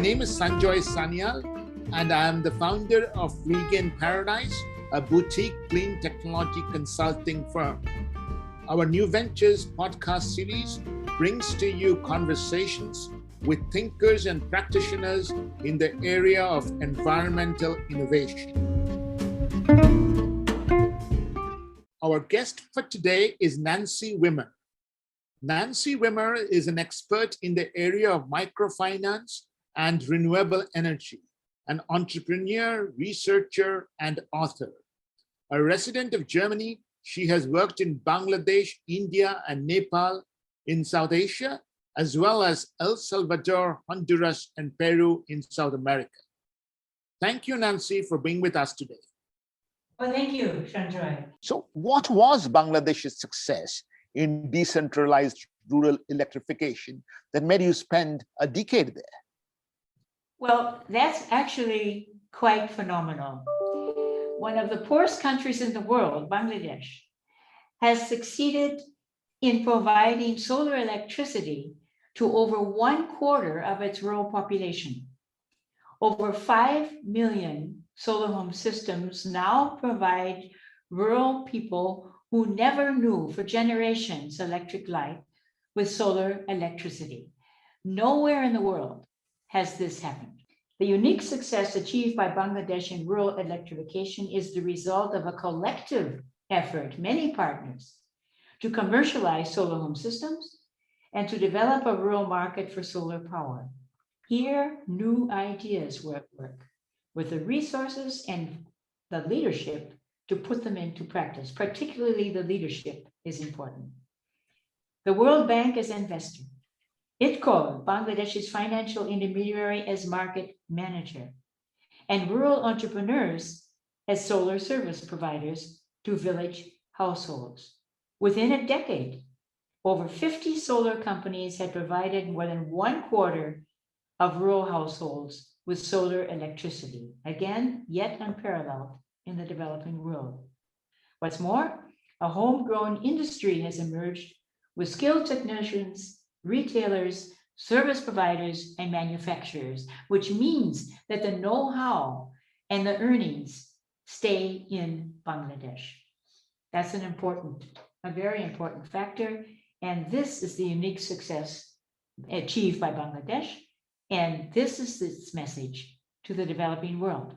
name is Sanjoy Sanyal, and I am the founder of Regain Paradise, a boutique clean technology consulting firm. Our New Ventures podcast series brings to you conversations with thinkers and practitioners in the area of environmental innovation. Our guest for today is Nancy Wimmer. Nancy Wimmer is an expert in the area of microfinance and renewable energy, an entrepreneur, researcher, and author. A resident of Germany, she has worked in Bangladesh, India, and Nepal in South Asia, as well as El Salvador, Honduras, and Peru in South America. Thank you, Nancy, for being with us today. Well, thank you, Sanjoy. So what was Bangladesh's success in decentralized rural electrification that made you spend a decade there? Well, that's actually quite phenomenal. One of the poorest countries in the world, Bangladesh, has succeeded in providing solar electricity to over 1/4 of its rural population. Over 5 million solar home systems now provide rural people who never knew for generations electric light with solar electricity. Nowhere in the world has this happened. The unique success achieved by Bangladesh in rural electrification is the result of a collective effort, many partners, to commercialize solar home systems and to develop a rural market for solar power. Here, new ideas were at work with the resources and the leadership to put them into practice. Particularly the leadership is important. The World Bank as investor, ITCO, Bangladesh's financial intermediary, as market manager, and rural entrepreneurs as solar service providers to village households. Within a decade, over 50 solar companies had provided more than 1/4 of rural households with solar electricity. Again, yet unparalleled in the developing world. What's more, a homegrown industry has emerged with skilled technicians, retailers, service providers, and manufacturers, which means that the know-how and the earnings stay in Bangladesh. That's a very important factor, and this is the unique success achieved by Bangladesh, and this is its message to the developing world.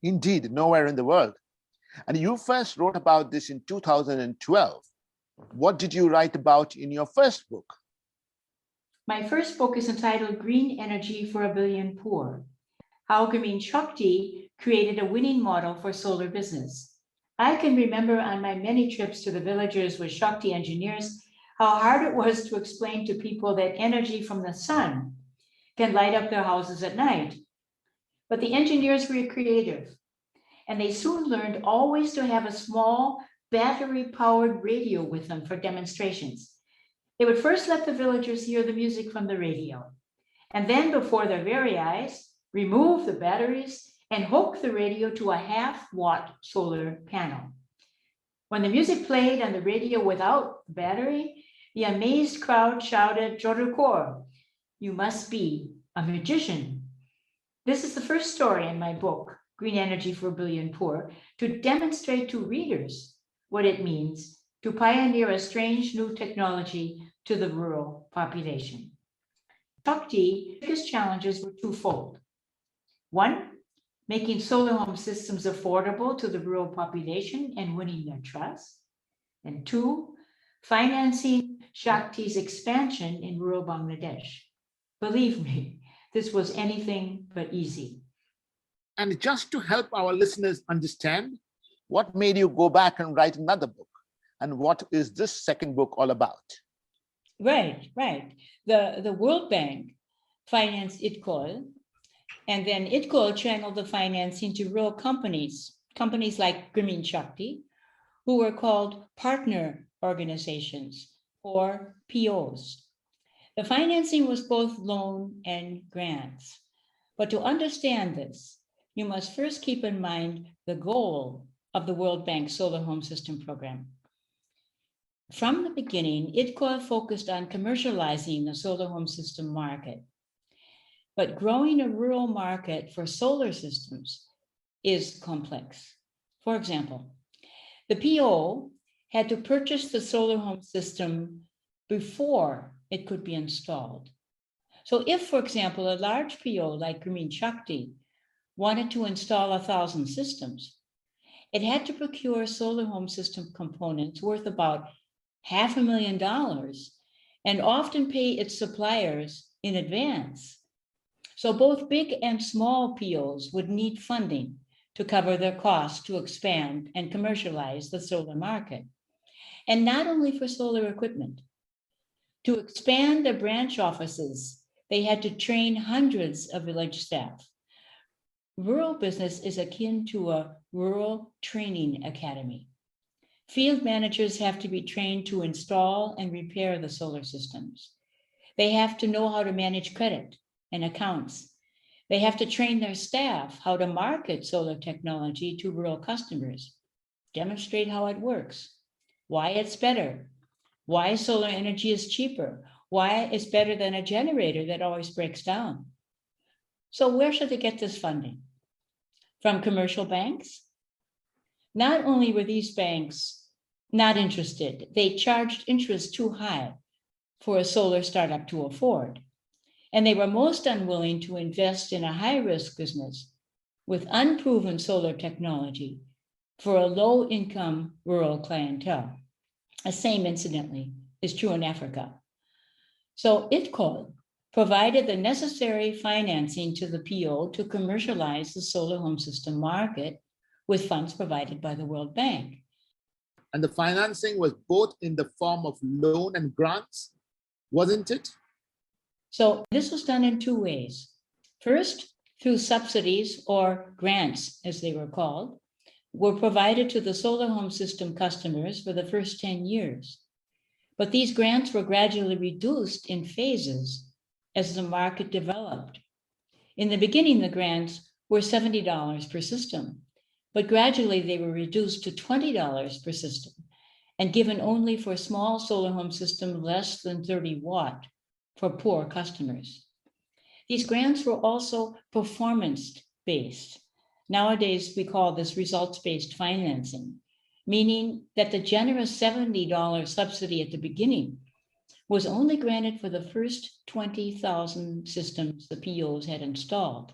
Indeed, nowhere in the world. And you first wrote about this in 2012. What did you write about in your first book? My first book is entitled Green Energy for a Billion Poor: How Green Shakti Created a Winning Model for Solar Business. I can remember on my many trips to the villages with Shakti engineers how hard it was to explain to people that energy from the sun can light up their houses at night. But the engineers were creative, and they soon learned always to have a small battery-powered radio with them for demonstrations. They would first let the villagers hear the music from the radio, and then before their very eyes, remove the batteries and hook the radio to a 1/2-watt solar panel. When the music played on the radio without the battery, the amazed crowd shouted, "Jodukor, you must be a magician." This is the first story in my book, Green Energy for a Billion Poor, to demonstrate to readers what it means to pioneer a strange new technology to the rural population. Shakti's biggest challenges were twofold. One, making solar home systems affordable to the rural population and winning their trust. And two, financing Shakti's expansion in rural Bangladesh. Believe me, this was anything but easy. And just to help our listeners understand, what made you go back and write another book? And what is this second book all about? Right. The World Bank financed ITCO, and then ITCO channeled the financing to rural companies like Green Shakti, who were called partner organizations, or POs. The financing was both loan and grants. But to understand this, you must first keep in mind the goal of the World Bank Solar Home System Program. From the beginning, ITCO focused on commercializing the solar home system market. but growing a rural market for solar systems is complex. For example, the PO had to purchase the solar home system before it could be installed. So if, for example, a large PO like Green Shakti wanted to install 1,000 systems, it had to procure solar home system components worth about $500,000 and often pay its suppliers in advance. So both big and small POs would need funding to cover their costs to expand and commercialize the solar market. And not only for solar equipment. To expand their branch offices, they had to train hundreds of village staff. Rural business is akin to a rural training academy. Field managers have to be trained to install and repair the solar systems. They have to know how to manage credit and accounts. They have to train their staff how to market solar technology to rural customers, demonstrate how it works, why it's better, why solar energy is cheaper, why it's better than a generator that always breaks down. So where should they get this funding? From commercial banks? Not only were these banks not interested, they charged interest too high for a solar startup to afford. And they were most unwilling to invest in a high-risk business with unproven solar technology for a low-income rural clientele. The same, incidentally, is true in Africa. So ITCOL provided the necessary financing to the PO to commercialize the solar home system market with funds provided by the World Bank. And the financing was both in the form of loan and grants, wasn't it? So this was done in two ways. First, through subsidies or grants, as they were called, were provided to the solar home system customers for the first 10 years. But these grants were gradually reduced in phases as the market developed. In the beginning, the grants were $70 per system, but gradually they were reduced to $20 per system and given only for small solar home systems less than 30 watt for poor customers. These grants were also performance-based. Nowadays, we call this results-based financing, meaning that the generous $70 subsidy at the beginning was only granted for the first 20,000 systems the POs had installed.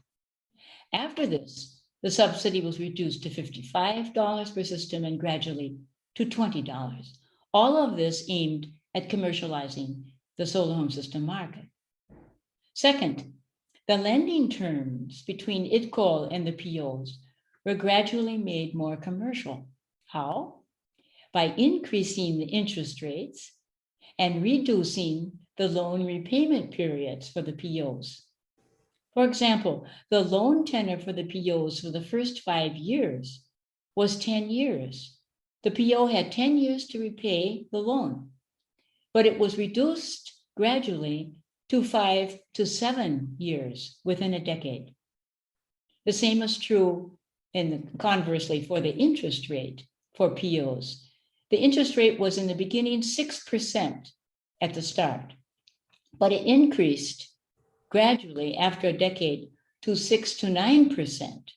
After this, the subsidy was reduced to $55 per system and gradually to $20. All of this aimed at commercializing the solar home system market. Second, the lending terms between ITCOL and the POs were gradually made more commercial. How? By increasing the interest rates and reducing the loan repayment periods for the POs. For example, the loan tenor for the POs for the first 5 years was 10 years. The PO had 10 years to repay the loan, but it was reduced gradually to 5 to 7 years within a decade. The same is true, conversely, for the interest rate for POs. The interest rate was in the beginning 6% at the start, but it increased gradually after a decade to 6 to 9%.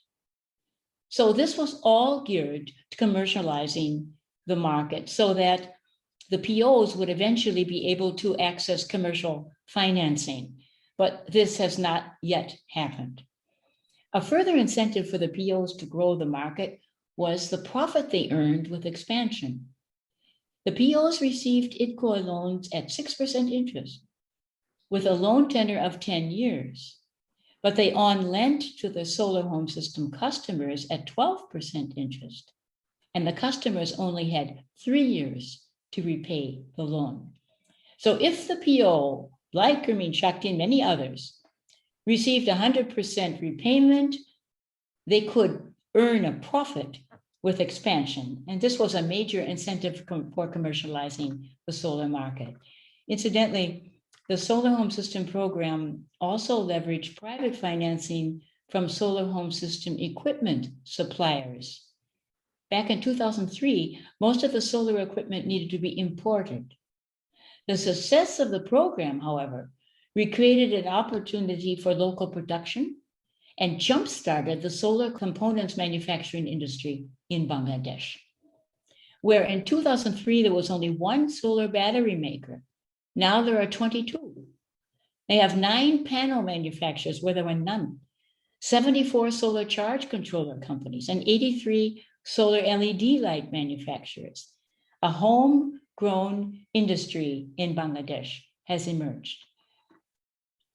So this was all geared to commercializing the market so that the POs would eventually be able to access commercial financing, but this has not yet happened. A further incentive for the POs to grow the market was the profit they earned with expansion. The POs received ITCOL loans at 6% interest with a loan tenor of 10 years, but they on-lent to the solar home system customers at 12% interest, and the customers only had 3 years to repay the loan. So if the PO, like Gurmeet Shakti and many others, received 100% repayment, they could earn a profit with expansion. And this was a major incentive for commercializing the solar market. Incidentally, the solar home system program also leveraged private financing from solar home system equipment suppliers. Back in 2003, most of the solar equipment needed to be imported. The success of the program, however, We created an opportunity for local production and jump-started the solar components manufacturing industry in Bangladesh, where in 2003 there was only one solar battery maker. Now there are 22. They have 9 panel manufacturers where there were none, 74 solar charge controller companies, and 83 solar LED light manufacturers. A homegrown industry in Bangladesh has emerged.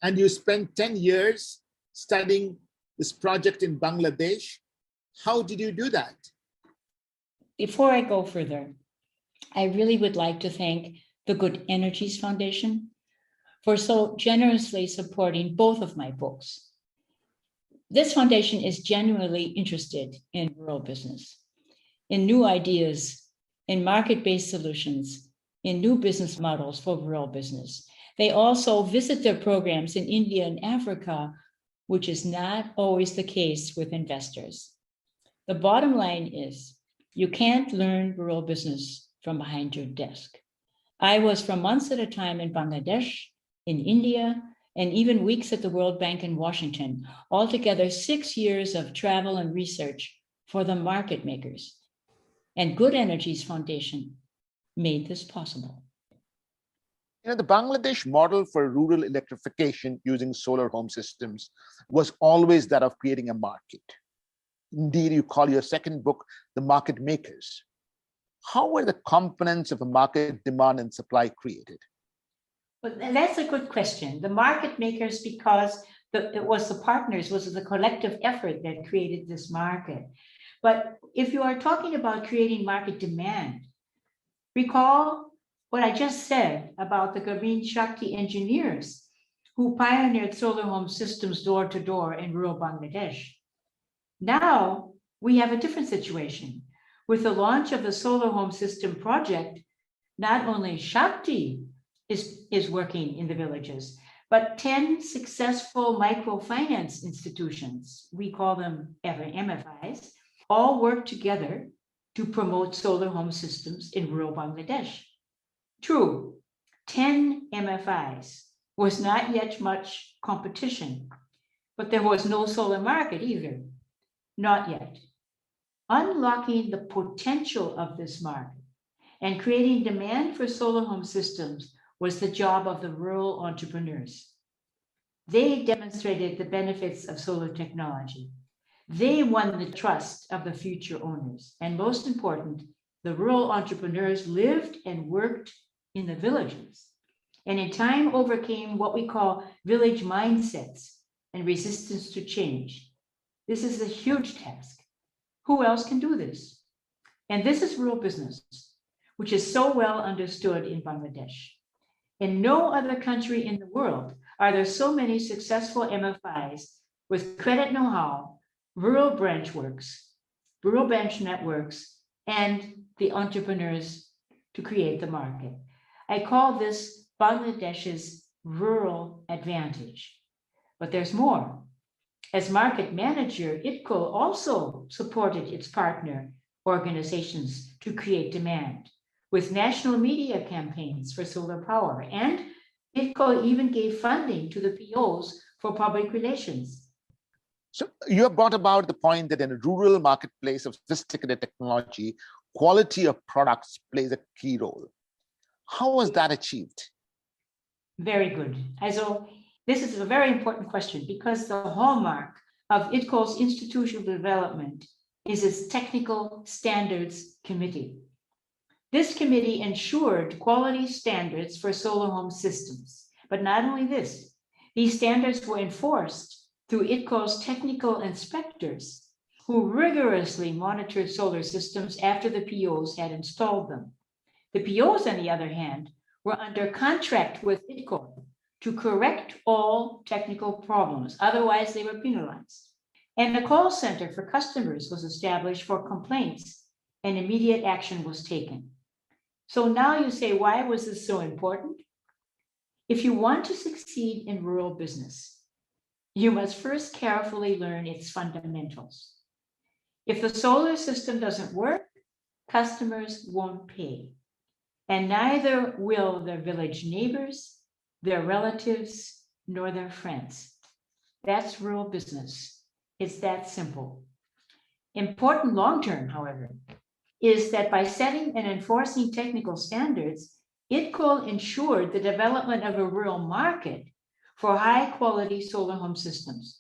And you spent 10 years studying this project in Bangladesh. How did you do that? Before I go further, I really would like to thank the Good Energies Foundation for so generously supporting both of my books. This foundation is genuinely interested in rural business, in new ideas, in market-based solutions, in new business models for rural business. They also visit their programs in India and Africa, which is not always the case with investors. The bottom line is, you can't learn rural business from behind your desk. I was for months at a time in Bangladesh, in India, and even weeks at the World Bank in Washington, altogether 6 years of travel and research for the market makers. And Good Energies Foundation made this possible. The Bangladesh model for rural electrification using solar home systems was always that of creating a market. Indeed, you call your second book The Market Makers. How were the components of a market demand and supply created? Well, that's a good question. The market makers, because it was the partners, was the collective effort that created this market. But if you are talking about creating market demand, recall what I just said about the Grameen Shakti engineers who pioneered solar home systems door to door in rural Bangladesh. Now we have a different situation. With the launch of the solar home system project, not only Shakti is working in the villages, but 10 successful microfinance institutions, we call them MFIs, all work together to promote solar home systems in rural Bangladesh. True, 10 MFIs was not yet much competition, but there was no solar market either, not yet. Unlocking the potential of this market and creating demand for solar home systems was the job of the rural entrepreneurs. They demonstrated the benefits of solar technology. They won the trust of the future owners. And most important, the rural entrepreneurs lived and worked in the villages, and in time overcame what we call village mindsets and resistance to change. This is a huge task. Who else can do this? And this is rural business, which is so well understood in Bangladesh. In no other country in the world are there so many successful MFIs with credit know-how, rural branch networks, and the entrepreneurs to create the market. I call this Bangladesh's rural advantage. But there's more. As market manager, ITCO also supported its partner organizations to create demand with national media campaigns for solar power. And ITCO even gave funding to the POs for public relations. So you have brought about the point that in a rural marketplace of sophisticated technology, quality of products plays a key role. How was that achieved? Very good. Also, this is a very important question because the hallmark of ITCO's institutional development is its Technical Standards Committee. This committee ensured quality standards for solar home systems. But not only this, these standards were enforced through ITCO's technical inspectors who rigorously monitored solar systems after the POs had installed them. The POs, on the other hand, were under contract with ITCO to correct all technical problems. Otherwise, they were penalized. And a call center for customers was established for complaints, and immediate action was taken. So now you say, why was this so important? If you want to succeed in rural business, you must first carefully learn its fundamentals. If the solar system doesn't work, customers won't pay. And neither will their village neighbors, their relatives, northern France. That's rural business. It's that simple. Important long-term, however, is that by setting and enforcing technical standards, ITCOL ensured the development of a rural market for high-quality solar home systems.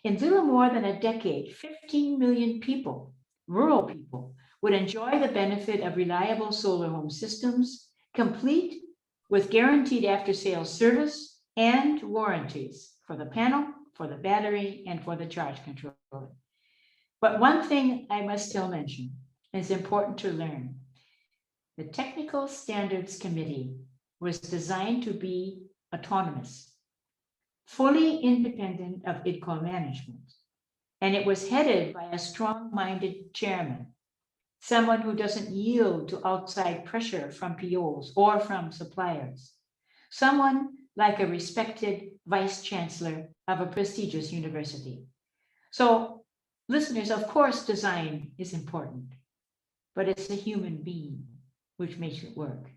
In little more than a decade, 15 million people, rural people, would enjoy the benefit of reliable solar home systems, complete with guaranteed after-sales service and warranties for the panel, for the battery, and for the charge controller. But one thing I must still mention is important to learn. The Technical Standards Committee was designed to be autonomous, fully independent of ITCO management, and it was headed by a strong-minded chairman, someone who doesn't yield to outside pressure from POs or from suppliers, someone like a respected vice chancellor of a prestigious university. So, listeners, of course, design is important, but it's a human being which makes it work.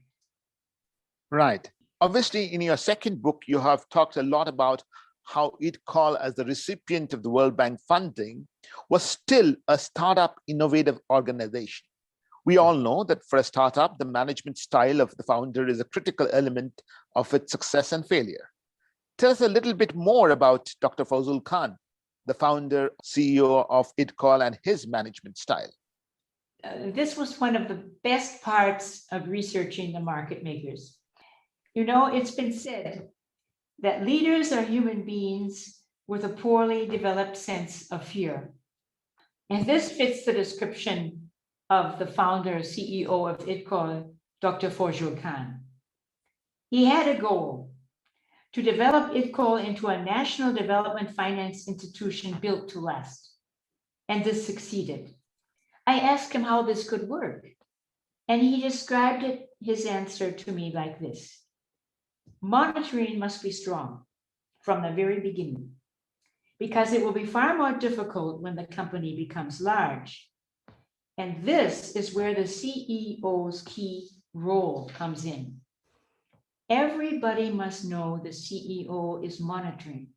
Right. Obviously, in your second book, you have talked a lot about how ITCOL, as the recipient of the World Bank funding, was still a startup innovative organization. We all know that for a startup, the management style of the founder is a critical element of its success and failure. Tell us a little bit more about Dr. Fazul Khan, the founder, CEO of ITCOL, and his management style. This was one of the best parts of researching the market makers. You know, it's been said that leaders are human beings with a poorly developed sense of fear. And this fits the description of the founder, CEO of ITCOL, Dr. Fazul Khan. He had a goal to develop ITCOL into a national development finance institution built to last. And this succeeded. I asked him how this could work, and he described his answer to me like this. Monitoring must be strong from the very beginning, because it will be far more difficult when the company becomes large. And this is where the CEO's key role comes in. Everybody must know the CEO is monitoring.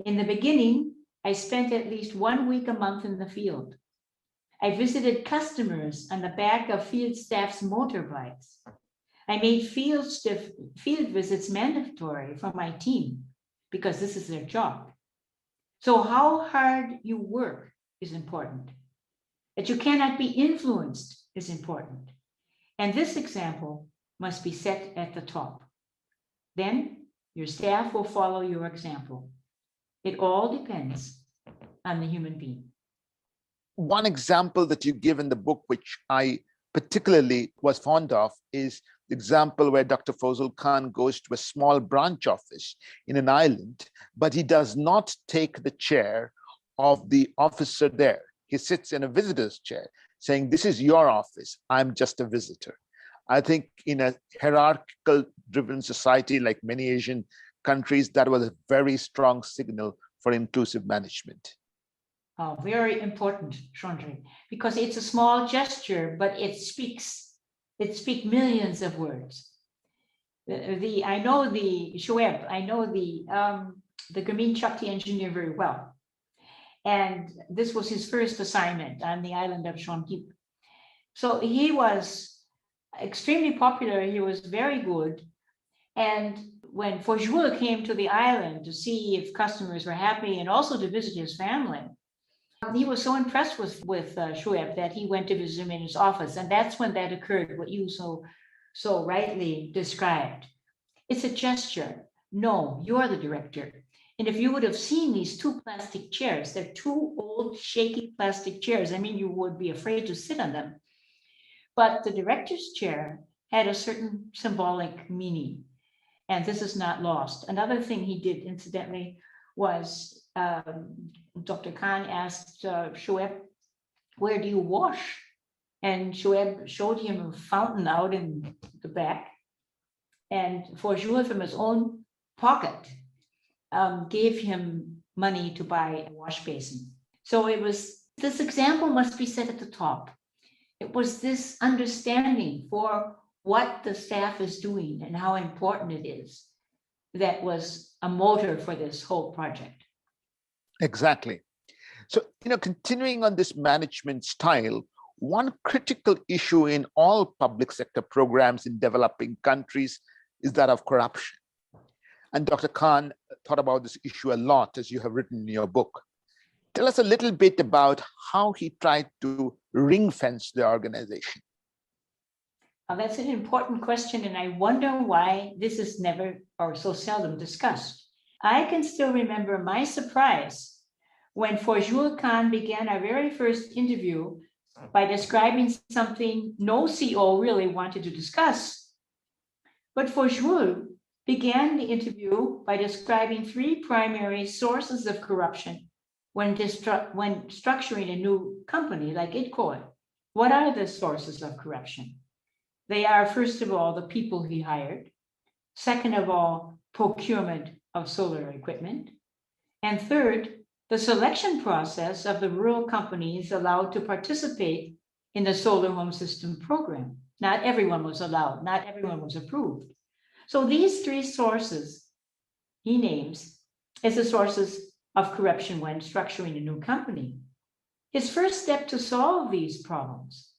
In the beginning, I spent at least 1 week a month in the field. I visited customers on the back of field staff's motorbikes. I made field visits mandatory for my team because this is their job. So how hard you work is important. That you cannot be influenced is important. And this example must be set at the top. Then your staff will follow your example. It all depends on the human being. One example that you give in the book, which I particularly was fond of, is the example where Dr. Fazul Khan goes to a small branch office in an island, but he does not take the chair of the officer there. He sits in a visitor's chair saying, "This is your office. I'm just a visitor." I think in a hierarchical driven society like many Asian countries, that was a very strong signal for inclusive management. Oh, very important, Sanjoy, because it's a small gesture, but it speaks millions of words. I know the Shoaib, I know the Grameen Shakti engineer very well. And this was his first assignment on the island of Shonqip. So he was extremely popular. He was very good. And when Fazul came to the island to see if customers were happy and also to visit his family, he was so impressed with Shoaib that he went to visit him in his office. And that's when that occurred, what you so rightly described. It's a gesture. No, you're the director. And if you would have seen these two plastic chairs, they're two old, shaky plastic chairs. I mean, you would be afraid to sit on them. But the director's chair had a certain symbolic meaning. And this is not lost. Another thing he did, incidentally, was Dr. Khan asked Shoaib, "Where do you wash?" And Shoaib showed him a fountain out in the back. And Fazul, from his own pocket, gave him money to buy a wash basin. So it was, this example must be set at the top. It was this understanding for what the staff is doing and how important it is. that was a motor for this whole project. Exactly. So, continuing on this management style, one critical issue in all public sector programs in developing countries is that of corruption. And Dr. Khan thought about this issue a lot, as you have written in your book. Tell us a little bit about how he tried to ring fence the organization. That's an important question, and I wonder why this is never or so seldom discussed. I can still remember my surprise when Fazlur Khan began our very first interview by describing something no CO really wanted to discuss. But Fazlur began the interview by describing three primary sources of corruption when structuring a new company like IDCOL. What are the sources of corruption? They are, first of all, the people he hired. Second of all, procurement of solar equipment. And third, the selection process of the rural companies allowed to participate in the solar home system program. Not everyone was allowed, not everyone was approved. So these three sources he names as the sources of corruption when structuring a new company. His first step to solve these problems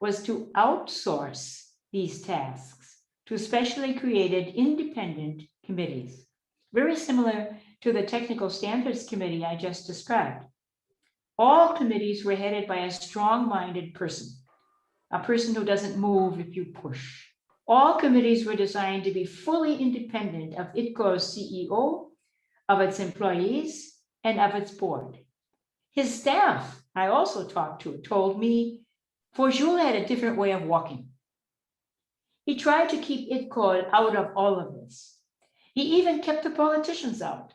was to outsource these tasks to specially created independent committees, very similar to the Technical Standards Committee I just described. All committees were headed by a strong-minded person, a person who doesn't move if you push. All committees were designed to be fully independent of IDCO's CEO, of its employees, and of its board. His staff, I also talked to, told me Fazlur had a different way of walking. He tried to keep IDCO out of all of this. He even kept the politicians out.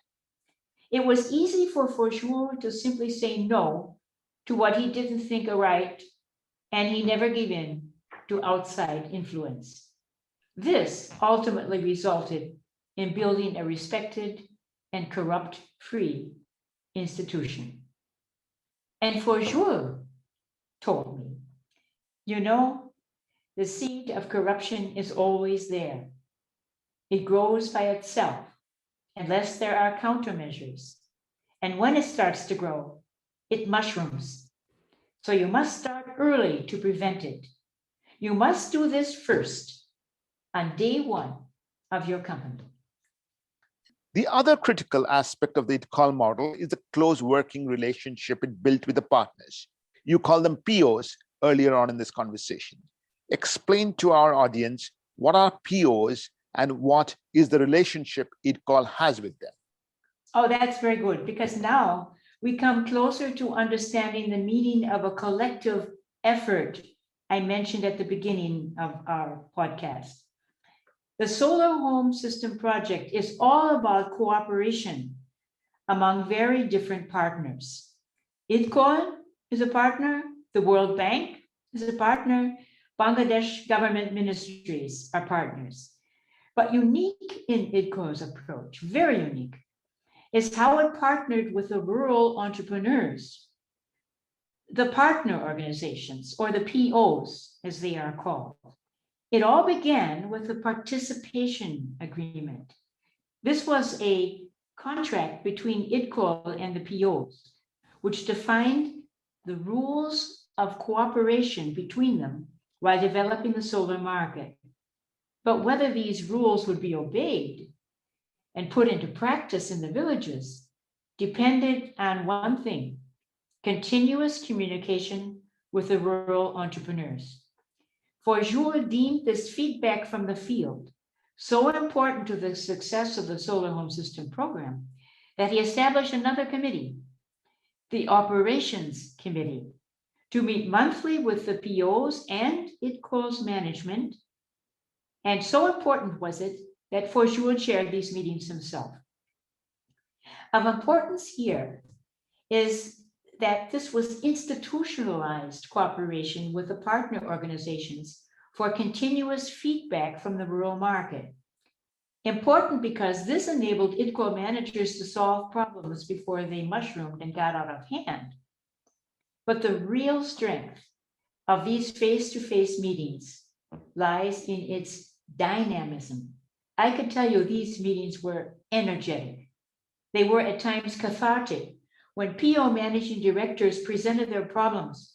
It was easy for Fazlur to simply say no to what he didn't think right, and he never gave in to outside influence. This ultimately resulted in building a respected and corrupt-free institution. And Fazlur told me, the seed of corruption is always there. It grows by itself unless there are countermeasures. And when it starts to grow, it mushrooms. So you must start early to prevent it. You must do this first on day one of your company. The other critical aspect of the IDCOL model is the close working relationship it built with the partners. You call them POs earlier on in this conversation. Explain to our audience what are POs and what is the relationship IDCOL has with them. Oh, that's very good, because now we come closer to understanding the meaning of a collective effort I mentioned at the beginning of our podcast. The Solar Home System Project is all about cooperation among very different partners. IDCOL is a partner, the World Bank is a partner, Bangladesh government ministries are partners. But unique in IDCO's approach, very unique, is how it partnered with the rural entrepreneurs, the partner organizations, or the POs, as they are called. It all began with a participation agreement. This was a contract between IDCO and the POs, which defined the rules of cooperation between them while developing the solar market. But whether these rules would be obeyed and put into practice in the villages depended on one thing: continuous communication with the rural entrepreneurs. Fazlur deemed this feedback from the field so important to the success of the Solar Home System program that he established another committee, the Operations Committee, to meet monthly with the POs and IDCO's management. And so important was it that Fazlur chaired these meetings himself. Of importance here is that this was institutionalized cooperation with the partner organizations for continuous feedback from the rural market. Important because this enabled IDCO managers to solve problems before they mushroomed and got out of hand. But the real strength of these face-to-face meetings lies in its dynamism. I could tell you these meetings were energetic. They were at times cathartic. When PO managing directors presented their problems,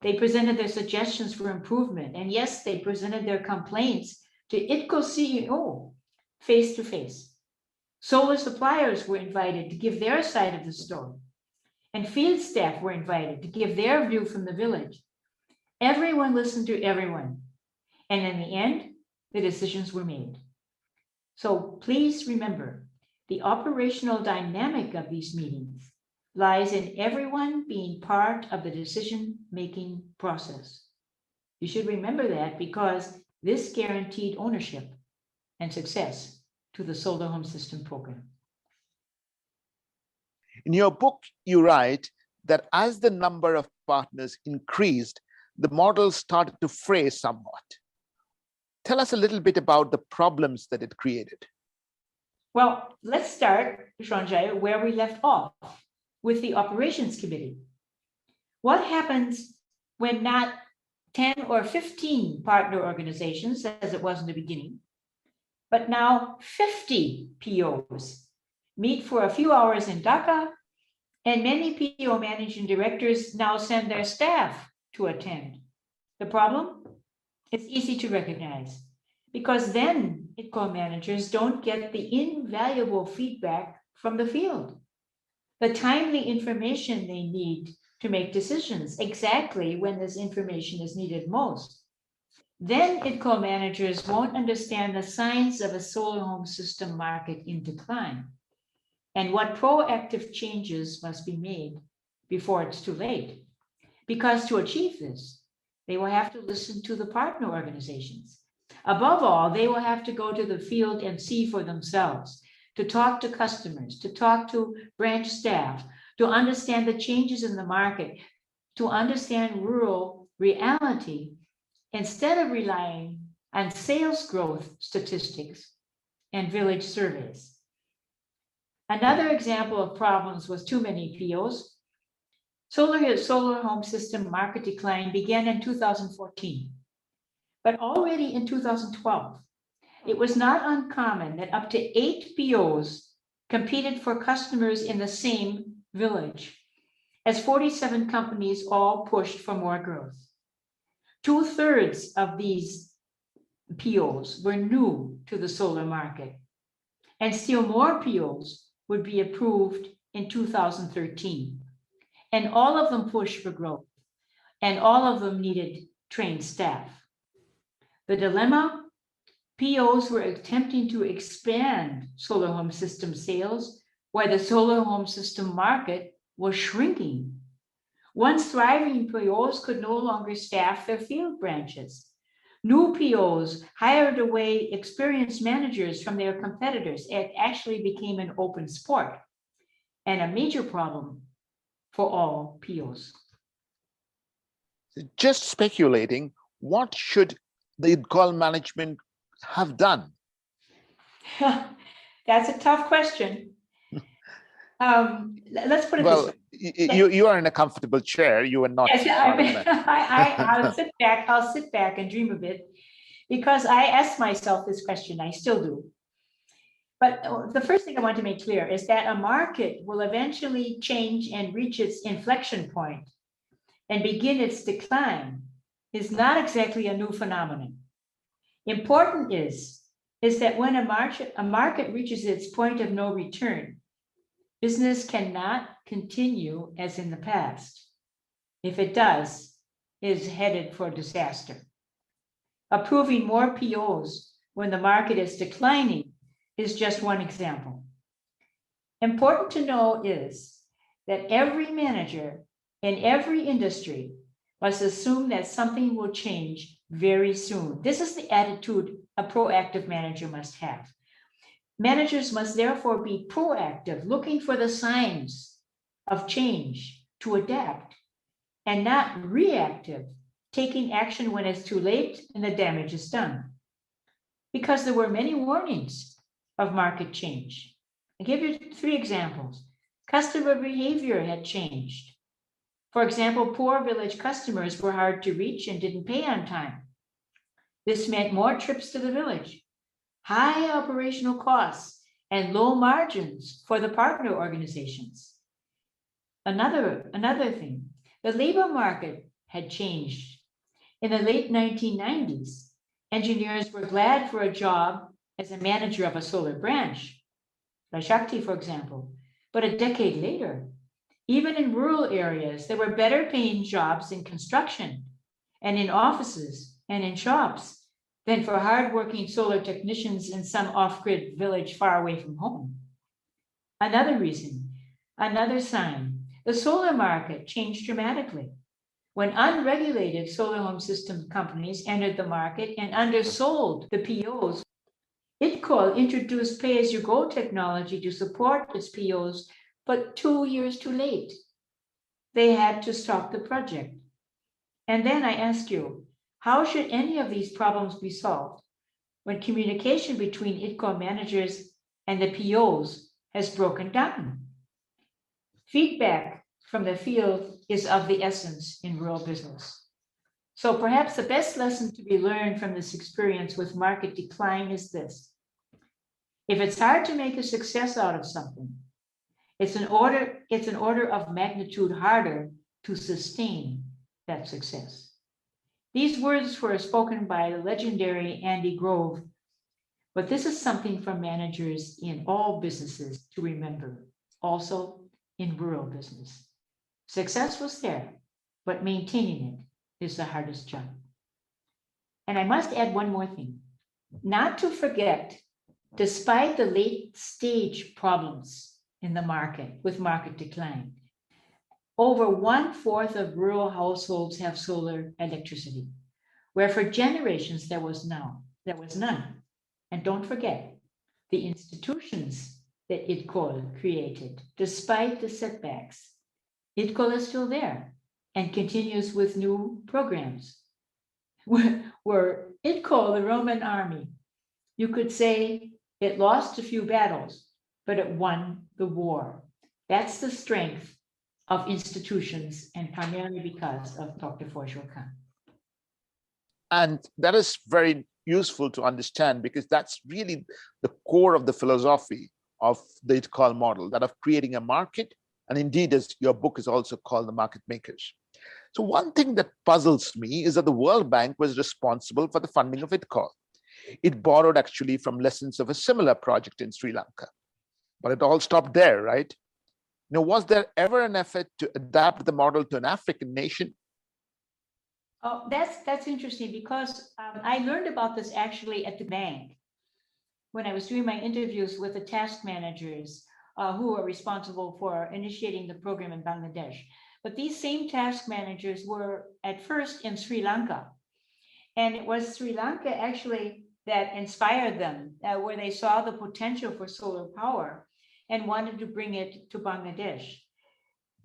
they presented their suggestions for improvement, and yes, they presented their complaints to ITCO CEO face to face. Solar suppliers were invited to give their side of the story, and field staff were invited to give their view from the village. Everyone listened to everyone, and in the end, the decisions were made. So please remember, the operational dynamic of these meetings lies in everyone being part of the decision-making process. You should remember that because this guaranteed ownership and success to the solar home system program. In your book, you write that as the number of partners increased, the model started to fray somewhat. Tell us a little bit about the problems that it created. Well, let's start, Sanjoy, where we left off with the operations committee. What happens when not 10 or 15 partner organizations, as it was in the beginning, but now 50 POs meet for a few hours in Dhaka, and many PO managing directors now send their staff to attend? The problem? It's easy to recognize, because then ITCO managers don't get the invaluable feedback from the field, the timely information they need to make decisions exactly when this information is needed most. Then ITCO managers won't understand the signs of a solar home system market in decline and what proactive changes must be made before it's too late. Because to achieve this, they will have to listen to the partner organizations. Above all, they will have to go to the field and see for themselves, to talk to customers, to talk to branch staff, to understand the changes in the market, to understand rural reality, instead of relying on sales growth statistics and village surveys. Another example of problems was too many POs. Solar home system market decline began in 2014, but already in 2012, it was not uncommon that up to 8 POs competed for customers in the same village, as 47 companies all pushed for more growth. 2/3 of these POs were new to the solar market, and still more POs would be approved in 2013. And all of them pushed for growth, and all of them needed trained staff. The dilemma: POs were attempting to expand solar home system sales while the solar home system market was shrinking. Once thriving POs could no longer staff their field branches. New POs hired away experienced managers from their competitors. It actually became an open sport and a major problem for all POs. Just speculating, what should the ITCO management have done? That's a tough question. Let's put it this way. You are in a comfortable chair. You are not. Yes, I'll sit back and dream a bit, because I asked myself this question. I still do. But the first thing I want to make clear is that a market will eventually change and reach its inflection point and begin its decline is not exactly a new phenomenon. Important is that when a market reaches its point of no return, business cannot continue as in the past. If it does, it is headed for disaster. Approving more POs when the market is declining is just one example. Important to know is that every manager in every industry must assume that something will change very soon. This is the attitude a proactive manager must have. Managers must therefore be proactive, looking for the signs of change to adapt, and not reactive, taking action when it's too late and the damage is done. Because there were many warnings of market change. I'll give you 3 examples. Customer behavior had changed. For example, poor village customers were hard to reach and didn't pay on time. This meant more trips to the village, high operational costs, and low margins for the partner organizations. Another thing, the labor market had changed. In the late 1990s, engineers were glad for a job as a manager of a solar branch, like Shakti, for example. But a decade later, even in rural areas, there were better paying jobs in construction and in offices and in shops than for hardworking solar technicians in some off-grid village far away from home. Another reason, another sign, the solar market changed dramatically. When unregulated solar home system companies entered the market and undersold the POs, ITCOL introduced pay-as-you-go technology to support its POs, but 2 years too late. They had to stop the project. And then I ask you, how should any of these problems be solved when communication between ITCOL managers and the POs has broken down? Feedback from the field is of the essence in rural business. So perhaps the best lesson to be learned from this experience with market decline is this. If it's hard to make a success out of something, it's an order of magnitude harder to sustain that success. These words were spoken by the legendary Andy Grove, but this is something for managers in all businesses to remember, also in rural business. Success was there, but maintaining it is the hardest job. And I must add one more thing, not to forget, despite the late stage problems in the market with market decline, over 1/4 of rural households have solar electricity, where for generations there was none. And don't forget, the institutions that ITCOL created, despite the setbacks, ITCOL is still there and continues with new programs. Were ITCOL the Roman army, you could say it lost a few battles, but it won the war. That's the strength of institutions, and primarily because of Dr. Forshul Khan. And that is very useful to understand, because that's really the core of the philosophy of the ITCOL model, that of creating a market. And indeed, as your book is also called, The Market Makers. So one thing that puzzles me is that the World Bank was responsible for the funding of ITCOL. It borrowed actually from lessons of a similar project in Sri Lanka, but it all stopped there, right? Now, was there ever an effort to adapt the model to an African nation? Oh, that's interesting, because I learned about this actually at the bank when I was doing my interviews with the task managers who are responsible for initiating the program in Bangladesh. But these same task managers were at first in Sri Lanka. And it was Sri Lanka actually that inspired them, where they saw the potential for solar power and wanted to bring it to Bangladesh.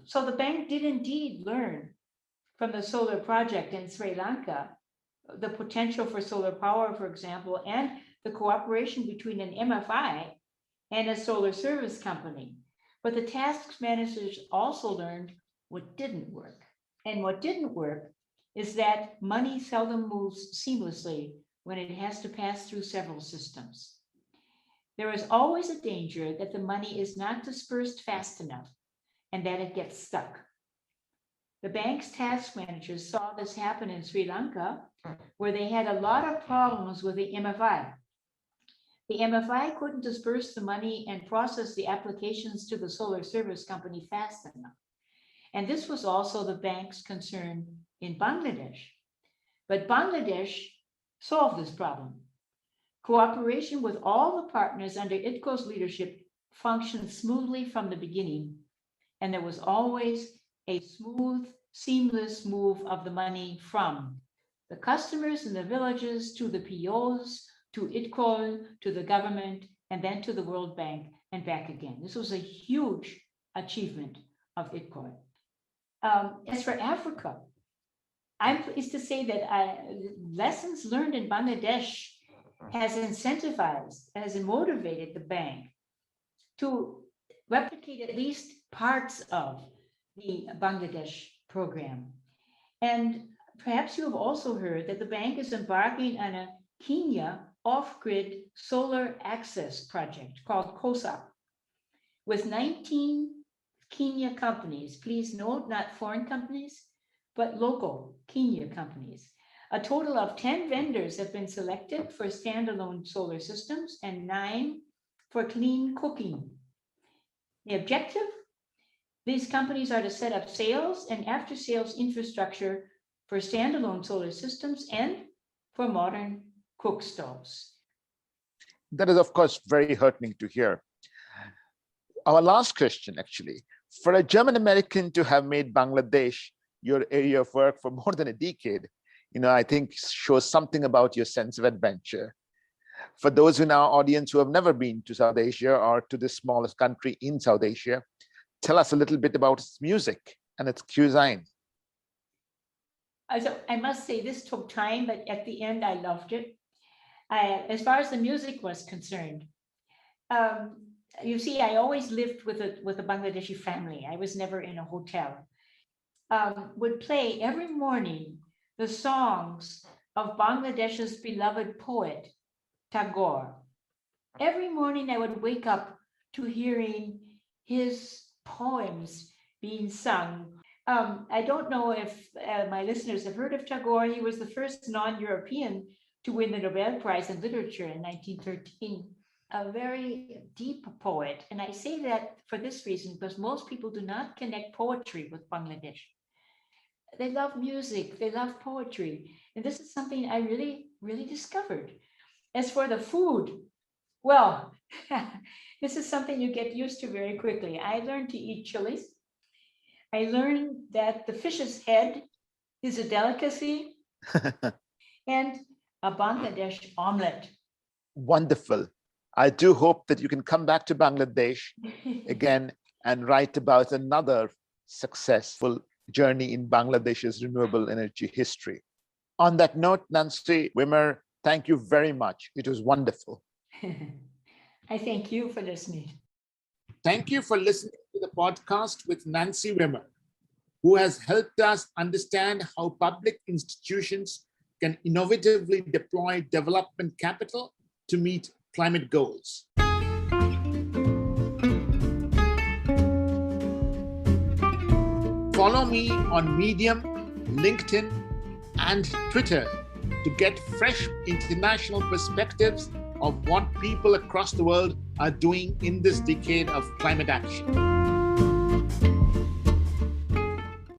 So the bank did indeed learn from the solar project in Sri Lanka, the potential for solar power, for example, and the cooperation between an MFI and a solar service company. But the task managers also learned what didn't work. And what didn't work is that money seldom moves seamlessly when it has to pass through several systems. There is always a danger that the money is not dispersed fast enough and that it gets stuck. The bank's task managers saw this happen in Sri Lanka, where they had a lot of problems with the MFI. The MFI couldn't disperse the money and process the applications to the solar service company fast enough. And this was also the bank's concern in Bangladesh. But Bangladesh solved this problem. Cooperation with all the partners under ITCO's leadership functioned smoothly from the beginning, and there was always a smooth, seamless move of the money from the customers in the villages to the POs, to ITCOL, to the government, and then to the World Bank and back again. This was a huge achievement of ITCOL. As for Africa, I'm pleased to say that lessons learned in Bangladesh has incentivized, has motivated the bank to replicate at least parts of the Bangladesh program. And perhaps you have also heard that the bank is embarking on a Kenya off-grid solar access project called COSA with 19 Kenya companies. Please note, not foreign companies, but local Kenya companies. A total of 10 vendors have been selected for standalone solar systems and 9 for clean cooking. The objective? These companies are to set up sales and after-sales infrastructure for standalone solar systems and for modern cook stoves. That is, of course, very heartening to hear. Our last question, actually, for a German American to have made Bangladesh your area of work for more than a decade, I think shows something about your sense of adventure. For those in our audience who have never been to South Asia or to the smallest country in South Asia, tell us a little bit about its music and its cuisine. So I must say this took time, but at the end I loved it. As far as the music was concerned, you see, I always lived with a Bangladeshi family. I was never in a hotel. Would play every morning the songs of Bangladesh's beloved poet, Tagore. Every morning I would wake up to hearing his poems being sung. I don't know if my listeners have heard of Tagore. He was the first non-European to win the Nobel Prize in Literature in 1913. A very deep poet. And I say that for this reason, because most people do not connect poetry with Bangladesh. They love music, they love poetry. And this is something I really, really discovered. As for the food, well, this is something you get used to very quickly. I learned to eat chilies. I learned that the fish's head is a delicacy and a Bangladesh omelet. Wonderful. I do hope that you can come back to Bangladesh again and write about another successful journey in Bangladesh's renewable energy history. On that note, Nancy Wimmer, thank you very much. It was wonderful. I thank you for listening. Thank you for listening to the podcast with Nancy Wimmer, who has helped us understand how public institutions can innovatively deploy development capital to meet climate goals. Follow me on Medium, LinkedIn, and Twitter to get fresh international perspectives of what people across the world are doing in this decade of climate action.